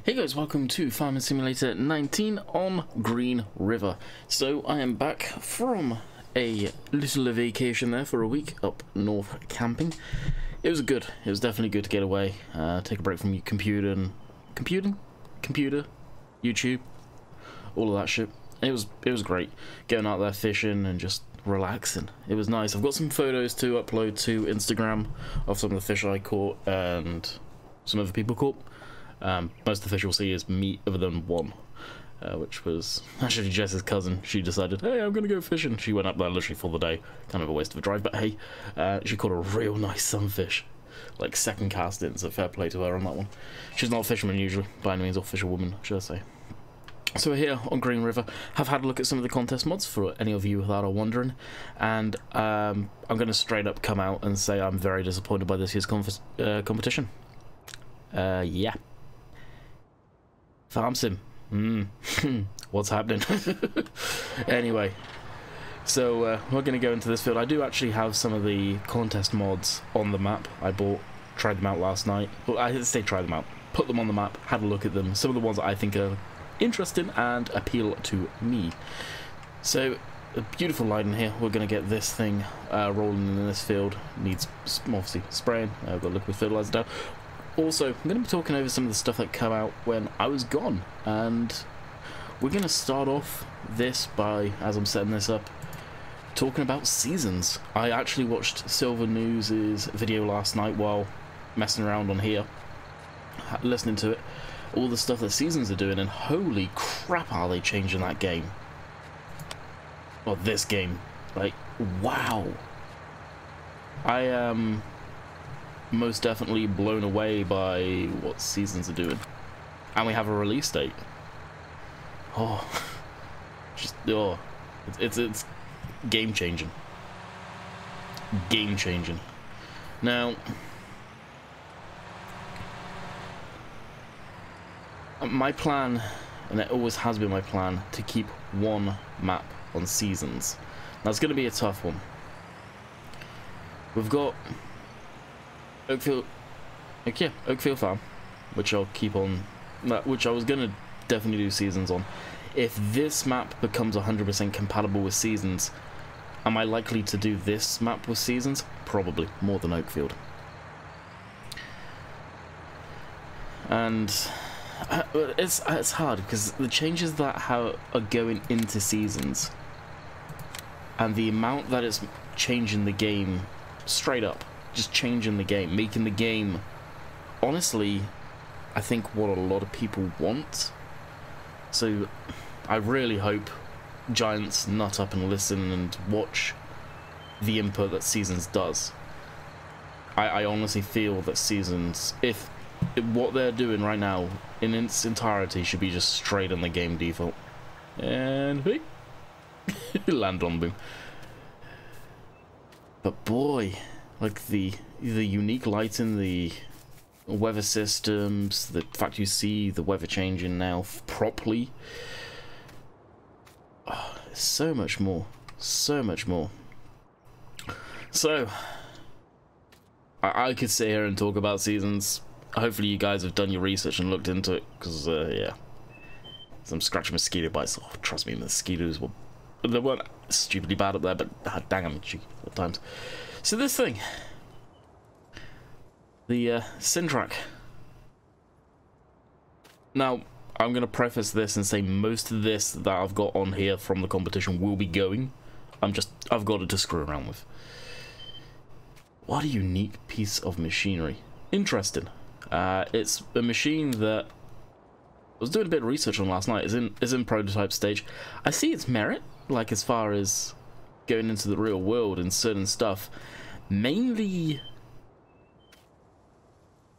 Hey guys, welcome to Farming Simulator 19 on Green River. So I am back from a little vacation there for a week up north camping. It was good. It was definitely good to get away, take a break from your computer, YouTube, all of that shit. It was great going out there fishing and just relaxing. It was nice. I've got some photos to upload to Instagram of some of the fish I caught and some other people caught. Most of the fish you'll see is me other than one, which was actually Jess's cousin. She decided, hey, I'm gonna go fishing. She went up there literally for the day. Kind of a waste of a drive, but hey, she caught a real nice sunfish. Like second cast in, so fair play to her on that one. She's not a fisherman usually, by any means, or fisherwoman, should I say. So we're here on Green River. Have had a look at some of the contest mods for any of you that are wondering, and I'm going to straight up come out and say I'm very disappointed by this year's competition. Yeah. Farm sim. What's happening? Anyway, so we're going to go into this field. I do actually have some of the contest mods on the map. I tried them out last night. Well, I didn't say try them out. Put them on the map, had a look at them. Some of the ones that I think are interesting and appeal to me. So, a beautiful light in here. We're going to get this thing rolling in this field. Needs obviously spraying. I've got liquid fertilizer down. Also, I'm going to be talking over some of the stuff that came out when I was gone, and we're going to start off this by, as I'm setting this up, talking about seasons. I actually watched Silver News's video last night while messing around on here, listening to it, all the stuff that seasons are doing, and holy crap are they changing that game. Well, this game. Like, wow. I am most definitely blown away by what seasons are doing. And we have a release date. Oh. Just, oh. It's game changing. Game changing. Now, my plan, and it always has been my plan, to keep one map on seasons. Now it's going to be a tough one. We've got Oakfield Farm, which I'll keep on, which I was going to definitely do seasons on. If this map becomes 100% compatible with seasons, am I likely to do this map with seasons? Probably, more than Oakfield. And it's hard because the changes that are going into seasons and the amount that it's changing the game straight up, just changing the game, making the game, honestly, I think what a lot of people want. So I really hope Giants nut up and listen and watch the input that Seasons does. I honestly feel that Seasons, if what they're doing right now in its entirety, should be just straight on the game default. And hey, land on boom. But boy, like the unique lighting, the weather systems, the fact you see the weather changing now properly, oh, so much more, so much more. So I could sit here and talk about seasons. Hopefully you guys have done your research and looked into it, because yeah, some scratching mosquito bites. Oh, trust me, mosquitoes they weren't stupidly bad up there, but dang, I'm cheeky at times. So this thing, the Sintrack. Now, I'm going to preface this and say most of this that I've got on here from the competition will be going. I've got it to screw around with. What a unique piece of machinery. Interesting. It's a machine that I was doing a bit of research on last night. Is in prototype stage. I see its merit, like as far as going into the real world and certain stuff. Mainly,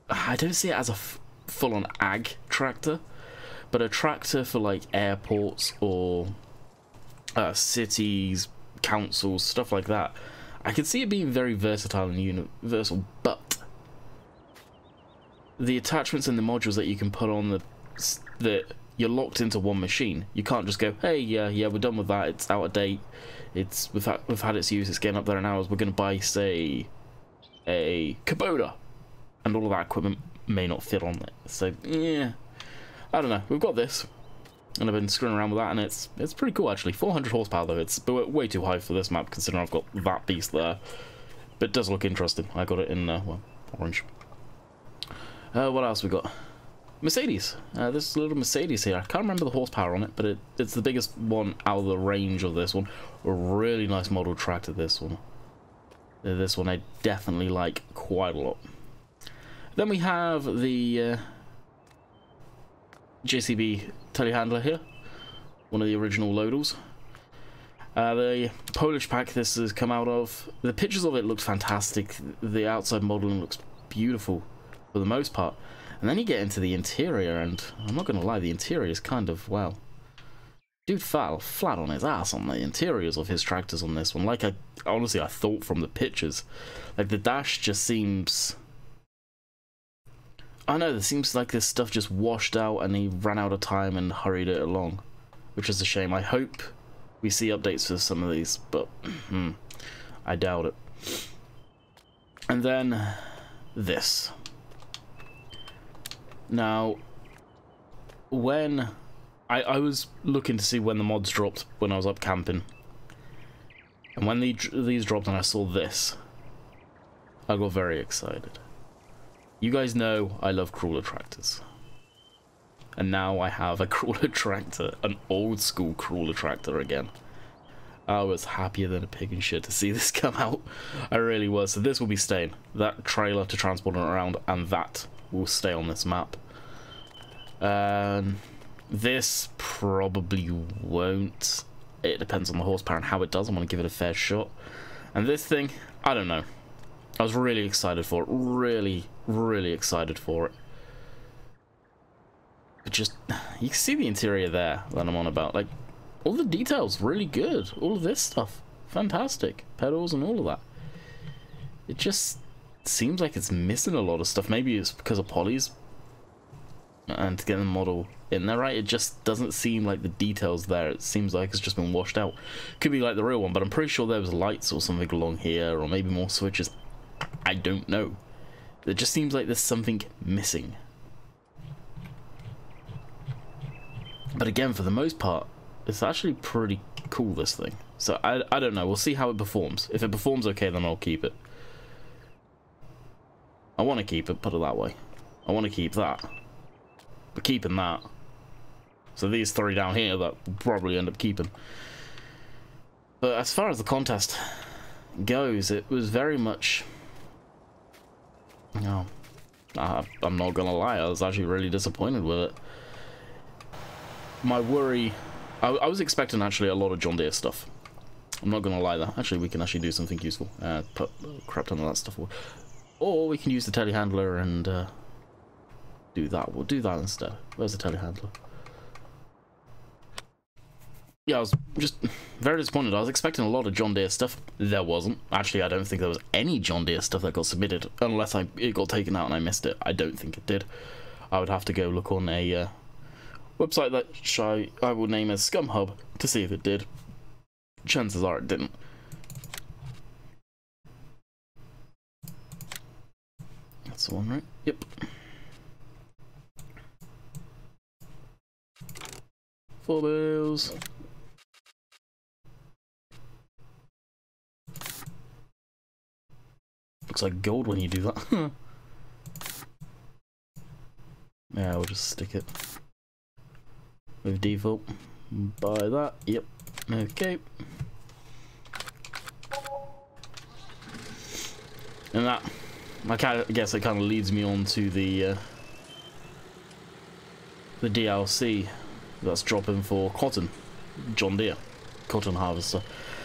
I don't see it as a full-on ag tractor, but a tractor for like airports or cities, councils, stuff like that. I can see it being very versatile and universal, but the attachments and the modules that you can put on that you're locked into one machine. You can't just go, hey, yeah, we're done with that. It's out of date. We've had its use. It's getting up there in hours. We're going to buy, say, a Kubota, and all of that equipment may not fit on it. So yeah, I don't know. We've got this, and I've been screwing around with that, and it's pretty cool actually. 400 horsepower though. It's way too high for this map considering I've got that beast there. But it does look interesting. I got it in well, orange. What else we got? Mercedes. This little Mercedes here. I can't remember the horsepower on it, but it's the biggest one out of the range of this one. A really nice model tractor. This one. This one I definitely like quite a lot. Then we have the JCB telehandler here, one of the original Lodals. The Polish pack this has come out of. The pictures of it look fantastic. The outside modeling looks beautiful for the most part. And then you get into the interior, and I'm not going to lie, the interior is kind of, well, dude fell flat on his ass on the interiors of his tractors on this one. Like, honestly, I thought from the pictures. Like, the dash just seems... I know, it seems like this stuff just washed out and he ran out of time and hurried it along, which is a shame. I hope we see updates for some of these, but I doubt it. And then this. Now, when I was looking to see when the mods dropped when I was up camping, and when these dropped and I saw this, I got very excited. You guys know I love crawler tractors. And now I have a crawler tractor, an old school crawler tractor again. I was happier than a pig in shit to see this come out. I really was. So this will be staying. That trailer to transport it around, and that will stay on this map. This probably won't. It depends on the horsepower and how it does. I'm going to give it a fair shot. And this thing, I don't know. I was really excited for it. Really excited for it. But just, you can see the interior there that I'm on about. Like, all the details, really good. All of this stuff, fantastic. Pedals and all of that. It just seems like it's missing a lot of stuff. Maybe it's because of polys. And to get the model in there, right? It just doesn't seem like the details there. It seems like it's just been washed out. Could be like the real one, but I'm pretty sure there was lights or something along here, or maybe more switches. I don't know. It just seems like there's something missing. But again, for the most part, it's actually pretty cool, this thing. So I don't know. We'll see how it performs. If it performs okay, then I'll keep it. I want to keep it, put it that way. I want to keep that. But keeping that. So these three down here that we'll probably end up keeping. But as far as the contest goes, it was very much... No, I'm not gonna lie, I was actually really disappointed with it. My worry... I was expecting actually a lot of John Deere stuff. I'm not gonna lie there. Actually, we can actually do something useful. Put crap ton of that stuff away. Or we can use the telehandler and do that. We'll do that instead. Where's the telehandler? Yeah, I was just very disappointed. I was expecting a lot of John Deere stuff. There wasn't. Actually, I don't think there was any John Deere stuff that got submitted, unless it got taken out and I missed it. I don't think it did. I would have to go look on a website that I will name as Scum Hub to see if it did. Chances are it didn't. That's the one, right? Yep. Four wheels. Looks like gold when you do that. Yeah, we'll just stick it with default. Buy that. Yep. Okay. And that, I guess it kind of leads me on to the DLC that's dropping for cotton. John Deere cotton harvester.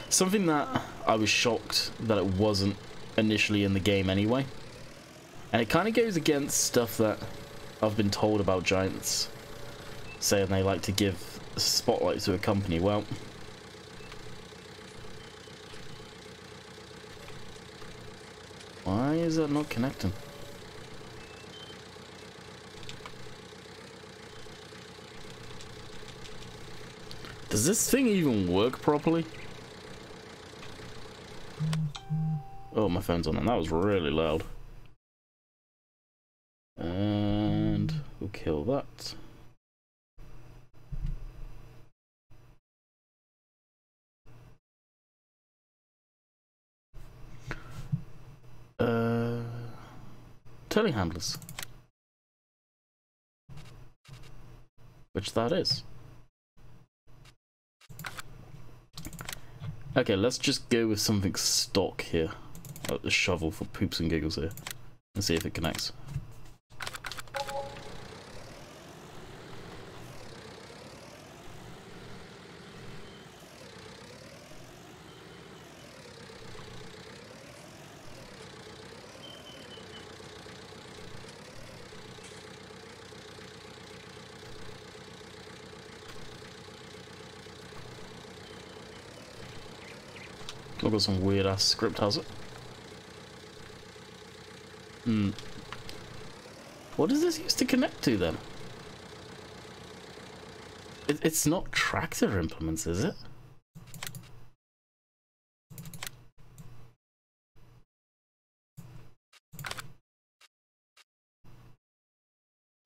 Something that I was shocked that it wasn't initially in the game anyway. And it kind of goes against stuff that I've been told about Giants, saying they like to give a spotlight to a company. Well, why is that not connecting? Does this thing even work properly? Oh, my phone's on, and that was really loud. And we'll kill that. Telehandlers. Which that is. Okay, let's just go with something stock here. Like the shovel for poops and giggles here. And see if it connects. I've got some weird ass script, has it? What does this used to connect to then? It's not tractor implements, is it?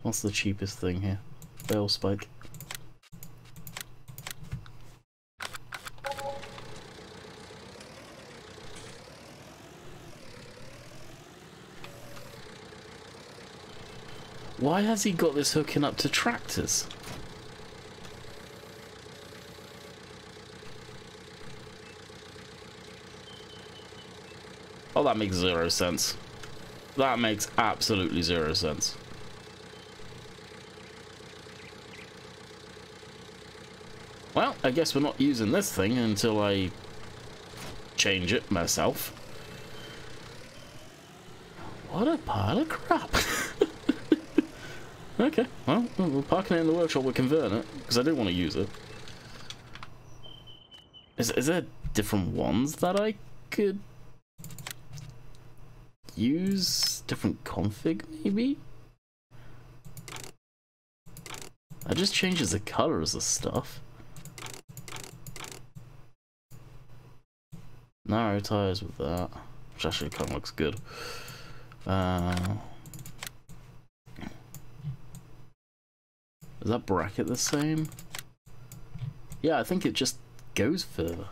What's the cheapest thing here? Bale spike. Why has he got this hooking up to tractors? Oh, that makes 0 sense. That makes absolutely 0 sense. Well, I guess we're not using this thing until I change it myself. What a pile of crap. Okay, well, we're parking it in the workshop, we're converting it, because I do want to use it. Is there different ones that I could use? Different config, maybe? That just changes the colors of stuff. Narrow tires with that, which actually kind of looks good. Is that bracket the same? Yeah, I think it just goes further.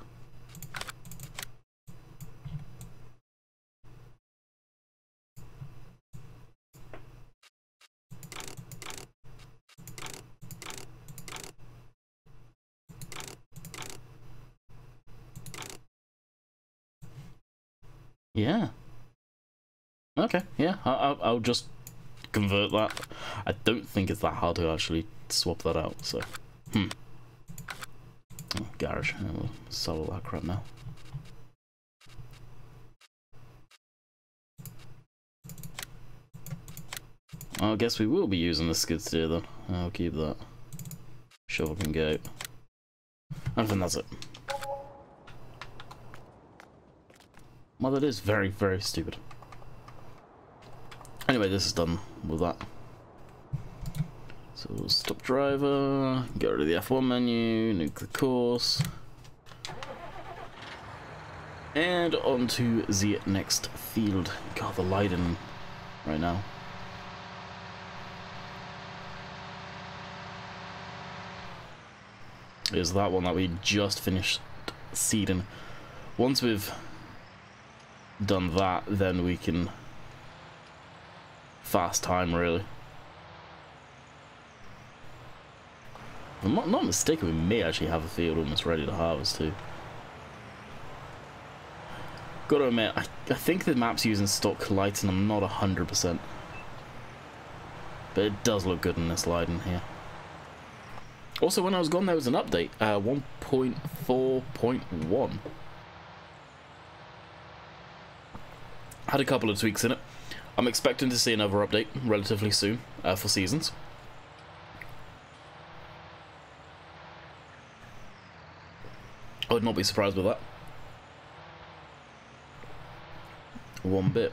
Yeah. Okay, yeah, I'll just convert that. I don't think it's that hard to actually swap that out, so. Oh, garage. We'll sell all that crap now. I guess we will be using the skid steer then. I'll keep that. Shovel can go. I think that's it. Well, that is very, very stupid. Anyway, this is done with that. So we'll stop driver, get rid of the F1 menu, nuke the course. And on to the next field. God, the lighting right now. Is that one that we just finished seeding. Once we've done that, then we can fast time, really. If I'm not mistaken, we may actually have a field almost ready to harvest too. Gotta admit, I think the map's using stock lighting, I'm not 100%. But it does look good in this lighting here. Also, when I was gone, there was an update, 1.4.1. Had a couple of tweaks in it. I'm expecting to see another update relatively soon for seasons. I would not be surprised with that. One bit.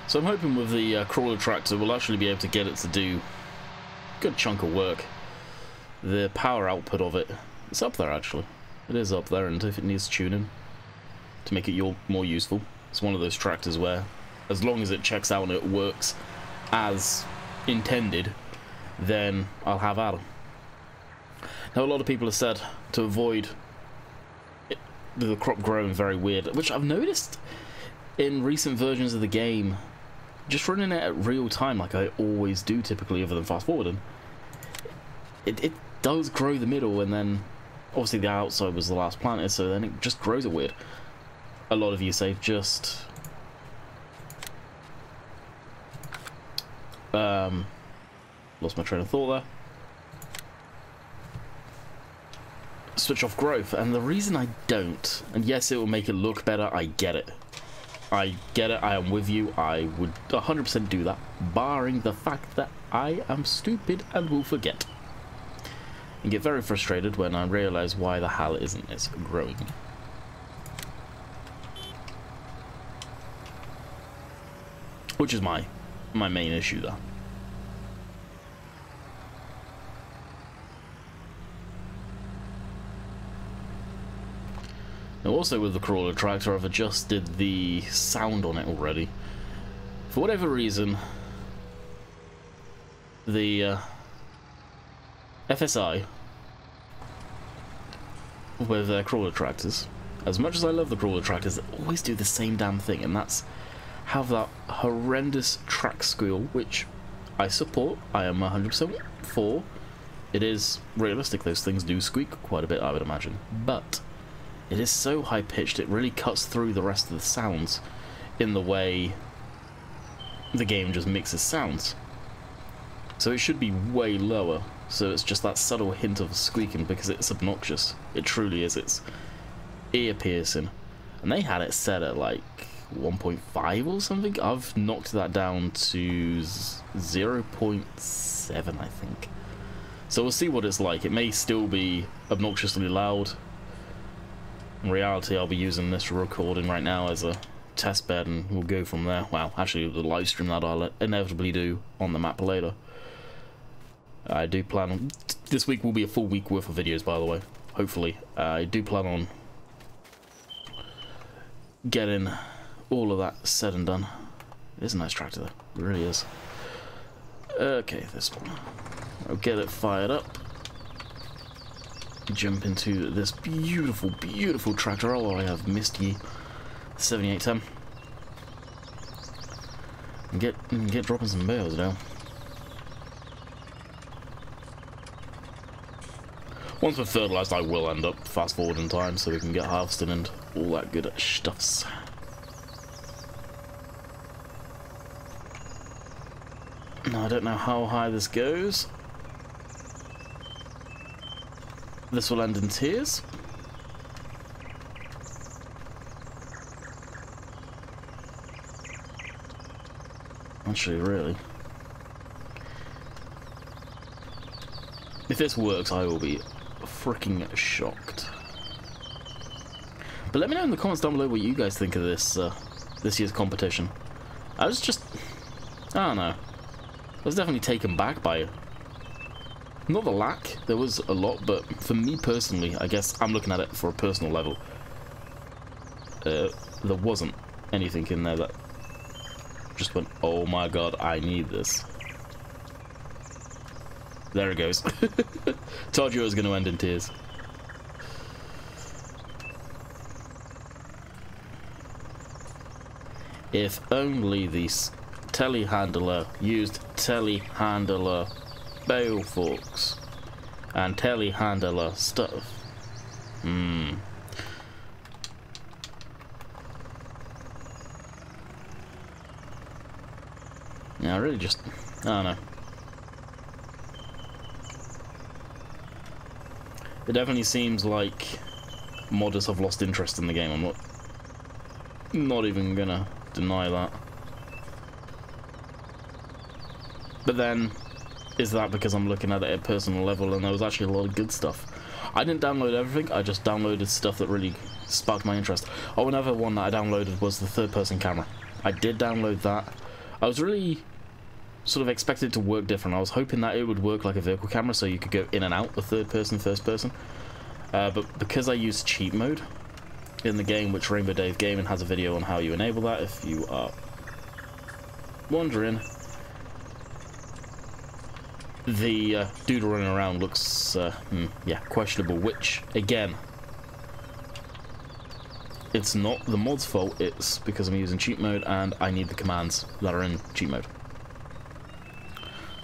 So I'm hoping with the crawler tractor we'll actually be able to get it to do a good chunk of work. The power output of it, it's up there actually. It is up there, and if it needs tuning to make it more useful, it's one of those tractors where as long as it checks out and it works as intended, then I'll have at 'em. Now, a lot of people have said to avoid the crop growing very weird, which I've noticed in recent versions of the game, just running it at real time like I always do typically, other than fast forwarding, it does grow the middle, and then obviously the outside was the last planted, so then it just grows it weird. A lot of you say just lost my train of thought there. Switch off growth, and the reason I don't, and yes, it will make it look better, I get it. I get it, I am with you, I would 100% do that, barring the fact that I am stupid and will forget. And get very frustrated when I realise why the hell isn't it growing. Which is my main issue there. Now, also with the crawler tractor, I've adjusted the sound on it already. For whatever reason, the FSI with their crawler tractors, as much as I love the crawler tractors, they always do the same damn thing, and that's have that horrendous track squeal, which I support. I am 100% for. It is realistic, those things do squeak quite a bit, I would imagine, but it is so high-pitched, it really cuts through the rest of the sounds in the way the game just mixes sounds. So it should be way lower, so it's just that subtle hint of squeaking because it's obnoxious. It truly is, it's ear-piercing. And they had it set at like 1.5 or something. I've knocked that down to 0.7, I think. So we'll see what it's like. It may still be obnoxiously loud. In reality, I'll be using this recording right now as a test bed, and we'll go from there. Well, actually, the live stream that I'll inevitably do on the map later. I do plan on... This week will be a full week worth of videos, by the way. Hopefully. I do plan on getting all of that said and done. It is a nice tractor, though. It really is. Okay, this one. I'll get it fired up. Jump into this beautiful, beautiful tractor. Oh, I have missed ye 7810. And get dropping some bales now. Once we're fertilised, I will end up fast forwarding time so we can get harvesting and all that good stuffs. Now, I don't know how high this goes. This will end in tears. Actually, really. If this works, I will be freaking shocked. But let me know in the comments down below what you guys think of this this year's competition. I don't know. I was definitely taken back by it. Not the lack, there was a lot, but for me personally, I guess I'm looking at it for a personal level. There wasn't anything in there that just went, oh my god, I need this. There it goes. Told you it was going to end in tears. If only the telehandler used telehandler bale forks and telehandler stuff. Yeah, I really just, I don't know. It definitely seems like modders have lost interest in the game. I'm not even gonna deny that. But then, is that because I'm looking at it at a personal level and there was actually a lot of good stuff? I didn't download everything, I just downloaded stuff that really sparked my interest. Oh, another one that I downloaded was the third-person camera. I did download that. I was really sort of expected it to work different. I was hoping that it would work like a vehicle camera so you could go in and out the third-person, first-person. But because I used cheat mode in the game, which Rainbow Dave Gaming has a video on how you enable that if you are wondering, the dude running around looks, yeah, questionable, which, again, it's not the mod's fault, it's because I'm using cheat mode and I need the commands that are in cheat mode.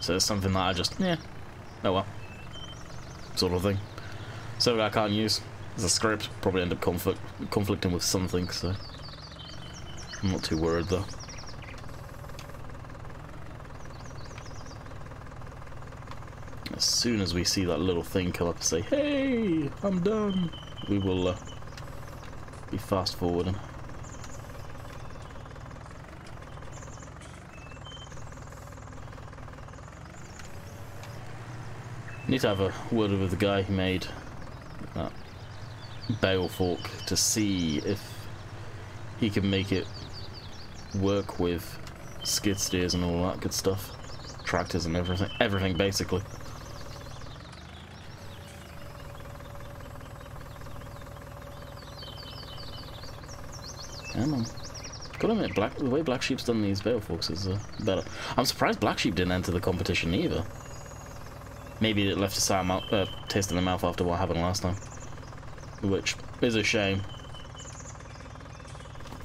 So it's something that I just, yeah, oh well, sort of thing. So I can't use as a script, probably end up conflicting with something, so I'm not too worried though. As soon as we see that little thing come up and say, hey, I'm done, we will be fast forwarding. Need to have a word with the guy who made that bale fork to see if he can make it work with skid steers and all that good stuff, tractors and everything basically. Come on. Gotta admit, the way Black Sheep's done these bale forks is better. I'm surprised Black Sheep didn't enter the competition either. Maybe it left a sour taste in the mouth after what happened last time, which is a shame.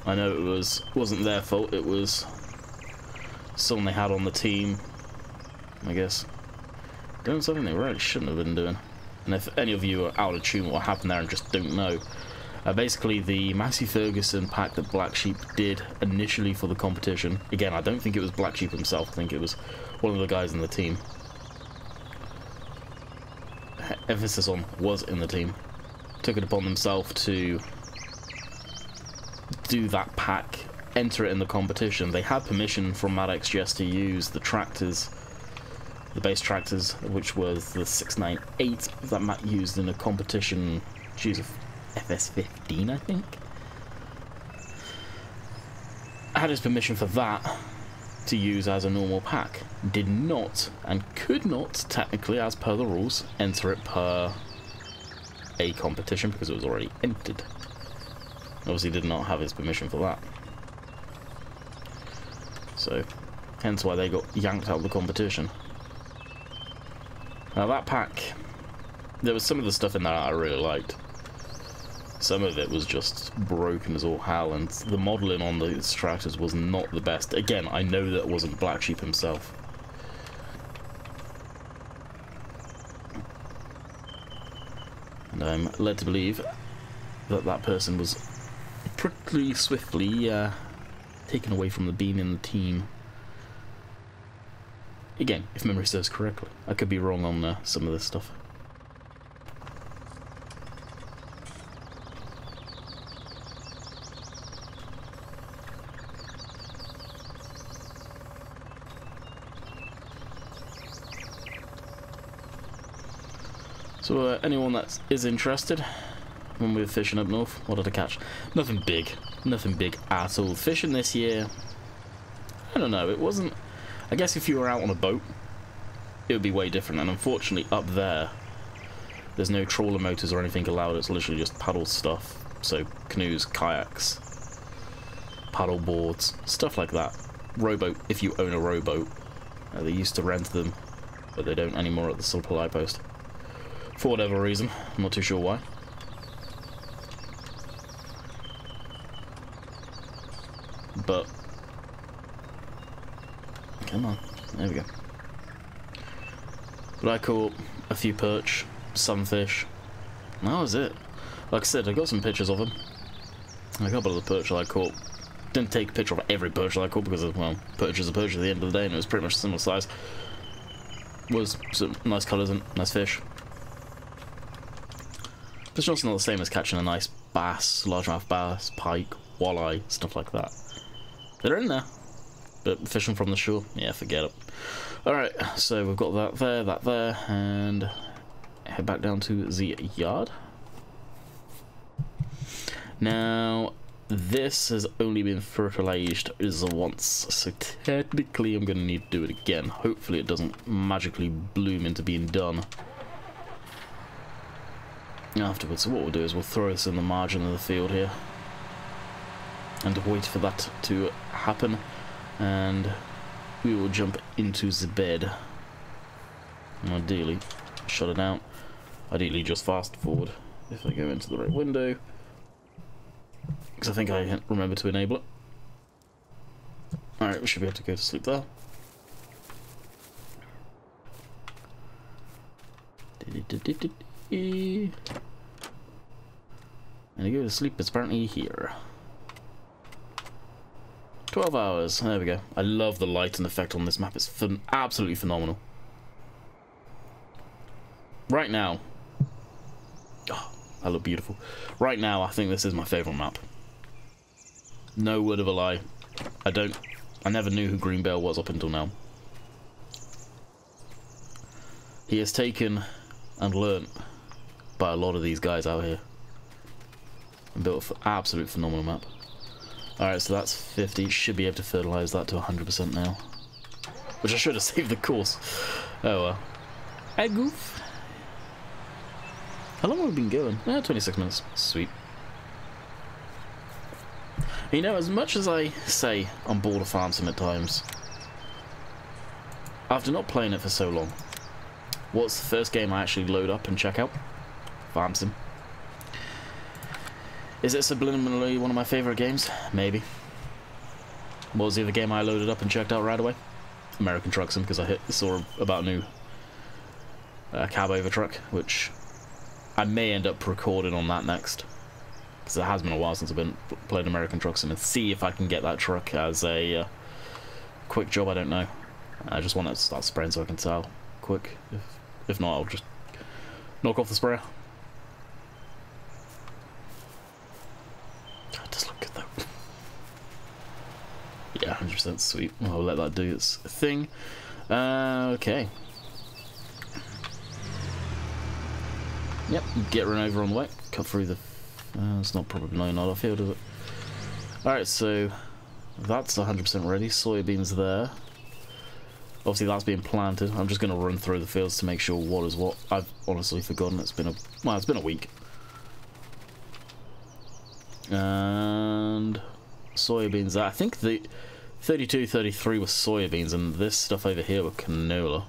I know it wasn't their fault. It was someone they had on the team, I guess, doing something they really shouldn't have been doing. And if any of you are out of tune what happened there and just don't know, basically the Massey Ferguson pack that Black Sheep did initially for the competition. Again, I don't think it was Black Sheep himself. I think it was one of the guys in the team. Emphasis on was in the team. Took it upon themselves to do that pack, enter it in the competition. They had permission from MadXGS to use the tractors, the base tractors, which was the 698 that Matt used in a competition, geez, of FS15, I think. I had his permission for that to use as a normal pack. Did not, and could not, technically, as per the rules, enter it per a competition because it was already entered. Obviously did not have his permission for that. So, hence why they got yanked out of the competition. Now that pack, there was some of the stuff in there I really liked. Some of it was just broken as all hell, and the modelling on the tractors was not the best. Again, I know that it wasn't Black Sheep himself. And I'm led to believe that that person was pretty swiftly taken away from the beam in the team. Again, if memory serves correctly. I could be wrong on some of this stuff. So anyone that is interested, when we were fishing up north, what did I catch? Nothing big at all. Fishing this year, I don't know, it wasn't, I guess if you were out on a boat, it would be way different, and unfortunately up there, there's no trawler motors or anything allowed, it's literally just paddle stuff, so canoes, kayaks, paddle boards, stuff like that. Rowboat, if you own a rowboat, they used to rent them, but they don't anymore at the supply post. For whatever reason, I'm not too sure why. But, come on, there we go. But I caught a few perch, some fish, and that was it. Like I said, I got some pictures of them. A couple of the perch that I caught. Didn't take a picture of every perch that I caught because, well, perch is a perch at the end of the day, and it was pretty much similar size. Was some nice colours and nice fish. It's just not the same as catching a nice bass, largemouth bass, pike, walleye, stuff like that. They're in there, but fishing from the shore, yeah, forget it. Alright, so we've got that there, and head back down to the yard. Now, this has only been fertilized once, so technically I'm going to need to do it again. Hopefully it doesn't magically bloom into being done afterwards. So what we'll do is we'll throw this in the margin of the field here and wait for that to happen, and we will jump into the bed. Ideally, shut it down. Ideally, just fast forward if I go into the right window. Because I think I remember to enable it. Alright, we should be able to go to sleep there. And to go to sleep, it's apparently here. 12 hours. There we go. I love the light and effect on this map. It's absolutely phenomenal. Right now... Oh, that look beautiful. Right now, I think this is my favourite map. No word of a lie. I never knew who Greenbale was up until now. He has taken and learnt by a lot of these guys out here. And built an absolute phenomenal map. Alright, so that's 50. Should be able to fertilise that to 100% now. Which I should have saved the course. Oh well. Hey, goof. How long have we been going? 26 minutes. Sweet. You know, as much as I say I'm bored of Farm Sim at times, after not playing it for so long, what's the first game I actually load up and check out? Farm Sim. Is it subliminally one of my favourite games? Maybe. What was the other game I loaded up and checked out right away? American Truck Sim, because I saw about a new cab over truck, which I may end up recording on that next. Because it has been a while since I've played American Truck Sim, and see if I can get that truck as a quick job. I don't know. I just want it to start spraying so I can tell quick. If not, I'll just knock off the sprayer. God, it does look good though. Yeah, 100% sweet. I'll let that do its thing. Okay. Yep, get run over on the way. Cut through the... it's not probably not off field, is it? Alright, so that's 100% ready. Soybeans there. Obviously that's being planted. I'm just going to run through the fields to make sure what is what. I've honestly forgotten. It's been a week. And soybeans there. I think the 32, 33 was soybeans, and this stuff over here was canola.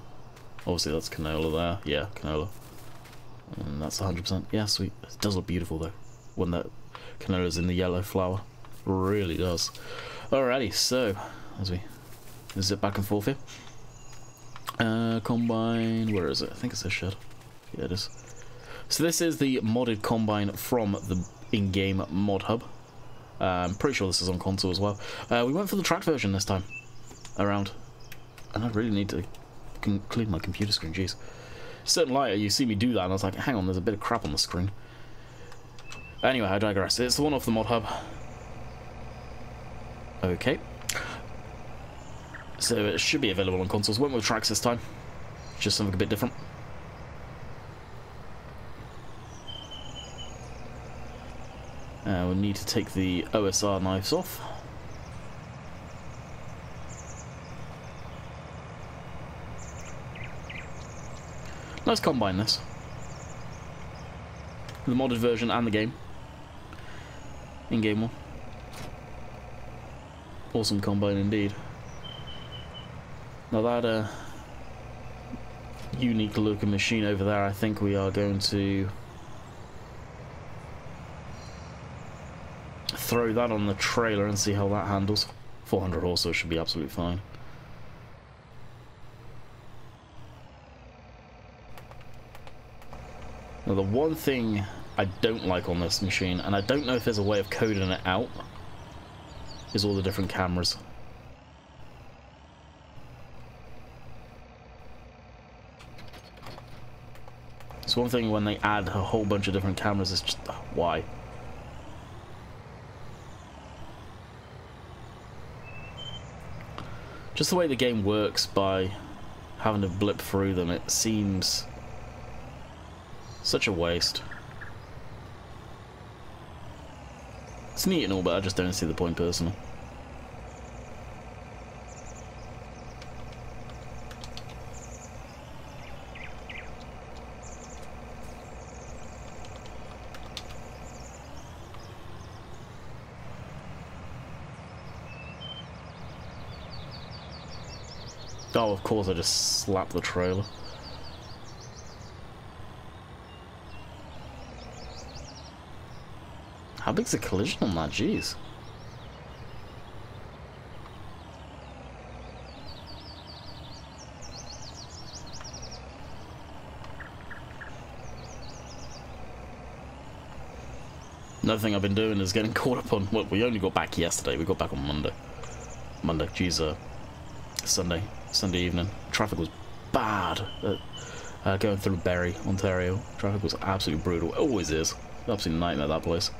Obviously that's canola there. Yeah, canola. And that's 100%. Yeah, sweet. It does look beautiful though, when that canola's in the yellow flower. Really does. Alrighty, so as we zip back and forth here. Combine, where is it? I think it's this shed. Yeah, it is. So this is the modded combine from the in-game mod hub. I'm pretty sure this is on console as well. We went for the tracked version this time around, and I really need to clean my computer screen. Jeez. Certain lighter, you see me do that, and I was like, hang on, there's a bit of crap on the screen. Anyway, I digress. It's the one off the mod hub. Okay. So it should be available on consoles. Went with tracks this time. Just something a bit different. We'll need to take the OSR knives off. Let's combine this. The modded version and the game. In-game one. Awesome combine indeed. Now that unique looking machine over there, I think we are going to throw that on the trailer and see how that handles. 400 horse, so it should be absolutely fine. Now the one thing I don't like on this machine, and I don't know if there's a way of coding it out, is all the different cameras. It's one thing when they add a whole bunch of different cameras, it's just, why? Just the way the game works by having to blip through them, it seems such a waste. It's neat and all, but I just don't see the point personally. Oh, of course, I just slapped the trailer. How big's the collision on that? Jeez. Another thing I've been doing is getting caught up on. Well, we only got back yesterday. We got back on Monday. Jeez, Sunday evening. Traffic was bad. Going through Barrie, Ontario. Traffic was absolutely brutal. It always is. Absolute nightmare, that place.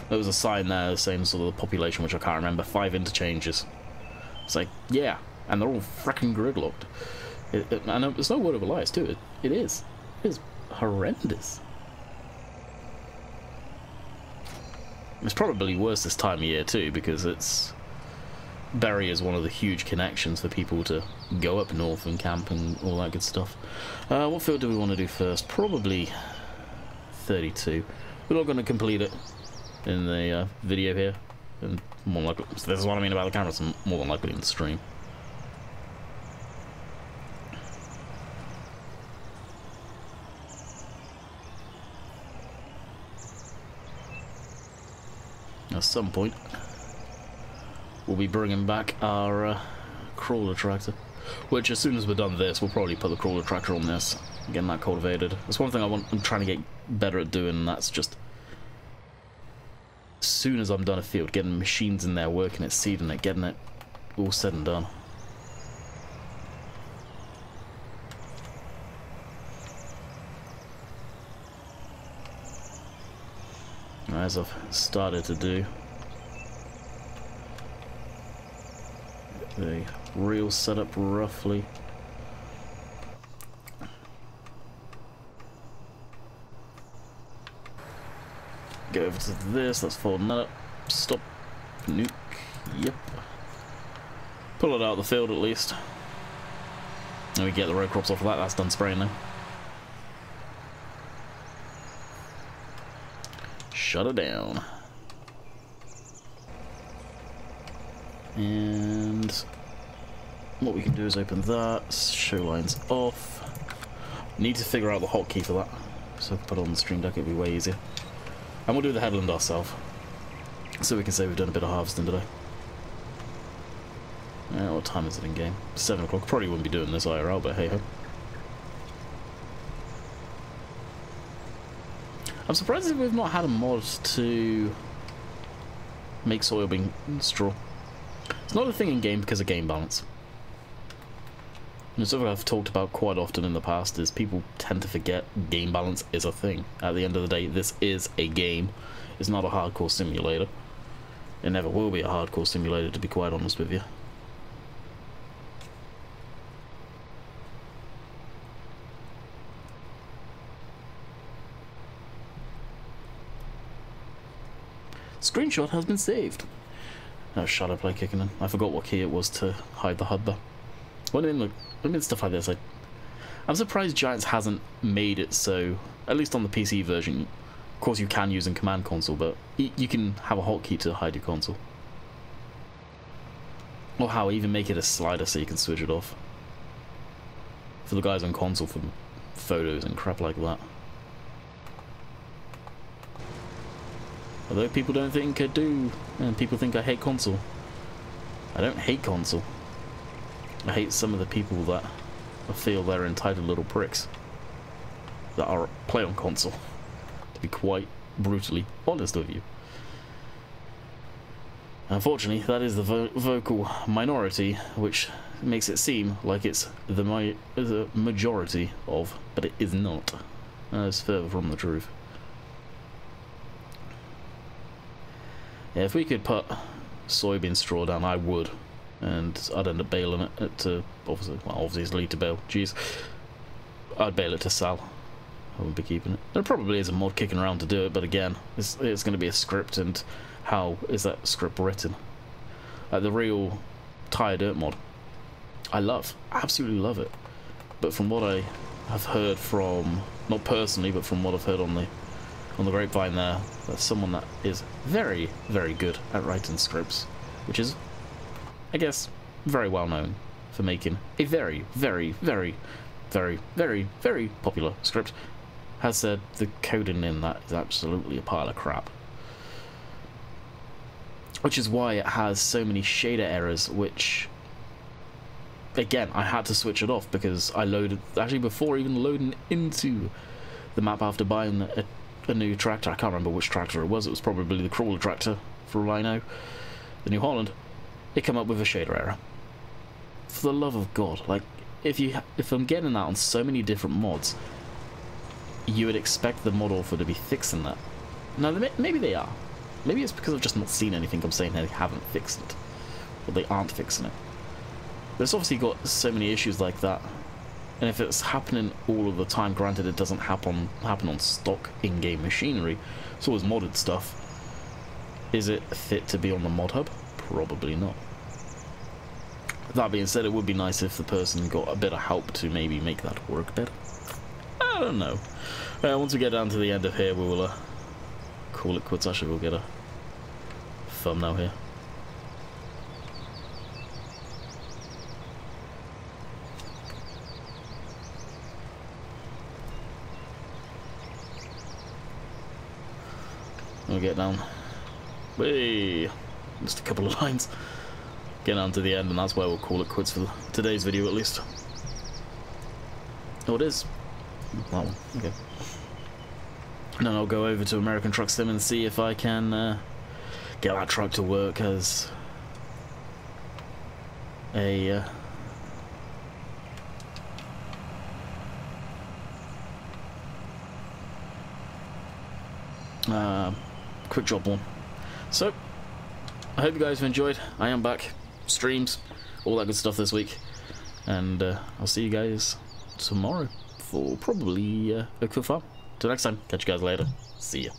There was a sign there saying sort of the population, which I can't remember, 5 interchanges. It's like, yeah, and they're all freaking gridlocked. And there's no word of a lie, too. It is. It is horrendous. It's probably worse this time of year too, because it's Barrie is one of the huge connections for people to go up north and camp and all that good stuff. What field do we want to do first? Probably 32. We're not going to complete it in the video here, and more likely, so this is what I mean about the cameras, more than likely in the stream. At some point, we'll be bringing back our crawler tractor, which as soon as we're done this, we'll probably put the crawler tractor on this, getting that cultivated. That's one thing I'm trying to get better at doing, and that's just as soon as I'm done a field, getting machines in there, working it, seeding it, getting it all said and done. As I've started to do, the reel setup roughly. Go over to this, let's fold that up, stop, nuke, yep. Pull it out of the field at least. And we get the row crops off of that, that's done spraying now. Shut it down. And what we can do is open that, show lines off. Need to figure out the hotkey for that, so if I put it on the stream deck it'll be way easier. And we'll do the headland ourselves, so we can say we've done a bit of harvesting today. What time is it in game? 7 o'clock. Probably wouldn't be doing this IRL, but hey ho. I'm surprised that we've not had a mod to make soybean straw. It's not a thing in game because of game balance. And something I've talked about quite often in the past is people tend to forget game balance is a thing. At the end of the day, this is a game. It's not a hardcore simulator. It never will be a hardcore simulator, to be quite honest with you. Screenshot has been saved. Oh, shadow play kicking in. I forgot what key it was to hide the HUD there. What I mean, stuff like this. I'm surprised Giants hasn't made it so, at least on the PC version. Of course, you can use in Command Console, but you can have a hotkey to hide your console. Or how, even make it a slider so you can switch it off. For the guys on console for photos and crap like that. Although people don't think I do, and people think I hate console. I don't hate console. I hate some of the people that I feel they're entitled little pricks that are play on console, to be quite brutally honest with you. Unfortunately, that is the vocal minority, which makes it seem like it's the majority of, but it is not. It's further from the truth. Yeah, if we could put soybean straw down, I would, and I'd end up baling it to, obviously to bale. Jeez, I'd bale it to sell. I wouldn't be keeping it. There probably is a mod kicking around to do it, but again, it's going to be a script, and how is that script written? The real tire dirt mod, I absolutely love it. But from what I have heard from, not personally, but from what I've heard on the grapevine there, there's someone that is very, very good at writing scripts, which is, I guess, very well known for making a very, very, very, very, very, very popular script. has said, the coding in that is absolutely a pile of crap. Which is why it has so many shader errors, which, again, I had to switch it off because I loaded, actually before even loading into the map after buying a new tractor, I can't remember which tractor it was probably the crawler tractor, for all I know, the New Holland, it came up with a shader error. For the love of God, like, if I'm getting that on so many different mods, you would expect the mod author to be fixing that. Now, maybe they are. Maybe it's because I've just not seen anything I'm saying they haven't fixed it. Or they aren't fixing it. But it's obviously got so many issues like that. And if it's happening all of the time, granted it doesn't happen on stock in-game machinery, it's always modded stuff. Is it fit to be on the mod hub? Probably not. That being said, it would be nice if the person got a bit of help to maybe make that work better. I don't know. Once we get down to the end of here, we will call it quits. Actually, we'll get a thumbnail here. We'll get down. Whee! Just a couple of lines. Get down to the end, and that's where we'll call it quits for today's video, at least. Oh, it is. That one. Okay. And then I'll go over to American Truck Sim and see if I can get that truck to work as a quick drop one. So, I hope you guys have enjoyed. I am back. Streams, all that good stuff this week. And I'll see you guys tomorrow for probably a good farm. Till next time, catch you guys later. See ya.